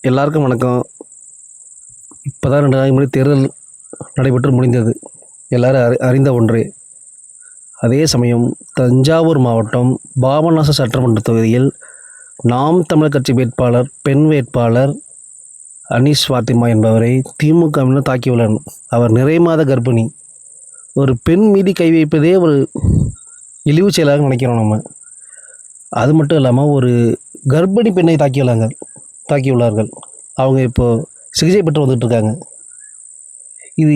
எல்லாருக்கும் வணக்கம். இப்போ தான் 2 நாளைக்கு முன்னாடி தேர்தல் நடைபெற்று முடிந்தது. எல்லாரும் அறிந்த ஒன்றே. அதே சமயம் தஞ்சாவூர் மாவட்டம் பாபநாசம் சட்டமன்ற தொகுதியில் நாம் தமிழர் கட்சி வேட்பாளர், பெண் வேட்பாளர் அனீஸ் ஃபாத்திமா என்பவரை திமுகவினர் தாக்கியுள்ளனர். அவர் நிறைமாத கர்ப்பிணி. ஒரு பெண் மீது கை வைப்பதே ஒரு இழிவு செயலாக நினைக்கிறோம் நம்ம. அது மட்டும் இல்லாமல் ஒரு கர்ப்பிணி பெண்ணை தாக்கியுள்ளார்கள். அவங்க இப்போது சிகிச்சை பெற்று வந்துட்டுருக்காங்க. இது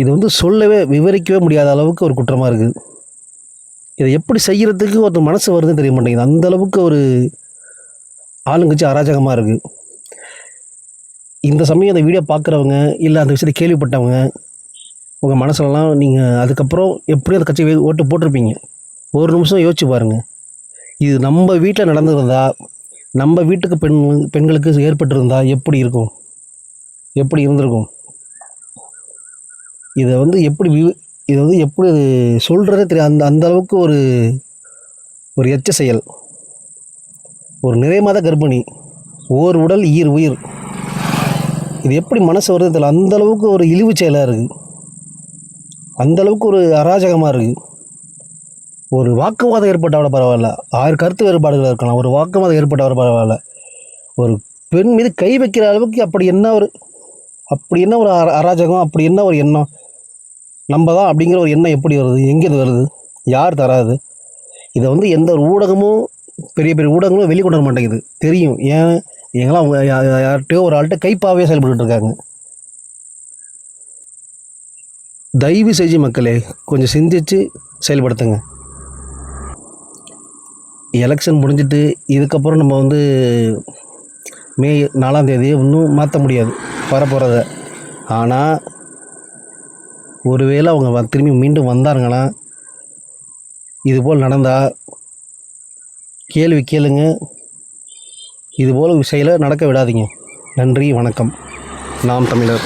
இது சொல்லவே விவரிக்கவே முடியாத அளவுக்கு ஒரு குற்றமாக இருக்குது. இதை எப்படி செய்கிறதுக்கு ஒரு மனசு வருதுன்னு தெரிய மாட்டேங்குது. அந்த அளவுக்கு ஒரு ஆளுங்கட்சி அராஜகமாக இருக்குது. இந்த சமயம் அந்த வீடியோ பார்க்குறவங்க, இல்லை அந்த விஷயத்தை கேள்விப்பட்டவங்க, உங்கள் மனசுலலாம் நீங்கள் அதுக்கப்புறம் எப்படியும் அந்த கட்சி ஓட்டு போட்டிருப்பீங்க. ஒரு நிமிஷம் யோசிச்சு பாருங்கள். இது நம்ம வீட்டில் நடந்திருந்தா, நம்ம வீட்டுக்கு பெண்களுக்கு ஏற்பட்டிருந்தா எப்படி இருக்கும், எப்படி இருந்திருக்கும்? இதை எப்படி சொல்கிறதே தெரியாது. அந்த அளவுக்கு ஒரு எச்ச செயல். ஒரு நிறைமாத கர்ப்பிணி, ஓர் உடல் உயிர். இது எப்படி மனசு வருது தெரியல. அந்த அளவுக்கு ஒரு இழிவு செயலாக இருக்குது. அந்த அளவுக்கு ஒரு அராஜகமாக இருக்குது. ஒரு வாக்குவாதம் ஏற்பட்டால் பரவாயில்ல, 1000 கருத்து வேறுபாடுகள் இருக்கலாம். ஒரு வாக்குவாதம் ஏற்பட்டால் பரவாயில்ல. ஒரு பெண் மீது கை வைக்கிற அளவுக்கு அப்படி என்ன ஒரு அராஜகம், அப்படி என்ன ஒரு எண்ணம்? நம்ம தான் அப்படிங்கிற ஒரு எண்ணம் எப்படி வருது? எங்கேருந்து வருது? யார் தராது? இதை எந்த ஒரு ஊடகமும், பெரிய பெரிய ஊடகங்களும் வெளிக்கொண்டு வர மாட்டேங்குது. தெரியும். ஏன் எங்கெல்லாம் அவங்க யார்கிட்டயோ ஒரு ஆள்கிட்ட கைப்பாவே செயல்பட்டு இருக்காங்க. தயவு செஞ்சு மக்களே கொஞ்சம் சிந்திச்சு செயல்படுத்துங்க. எலெக்ஷன் முடிஞ்சிட்டு இதுக்கப்புறம் நம்ம மே 4ஆம் தேதியை இன்னும் மாற்ற முடியாது வரப்போகிறத. ஆனால் ஒருவேளை அவங்க திரும்பி மீண்டும் வந்தாருங்கன்னா, இதுபோல் நடந்தால் கேள்வி கேளுங்க. இதுபோல் செயலை நடக்க விடாதீங்க. நன்றி, வணக்கம். நாம் தமிழர்.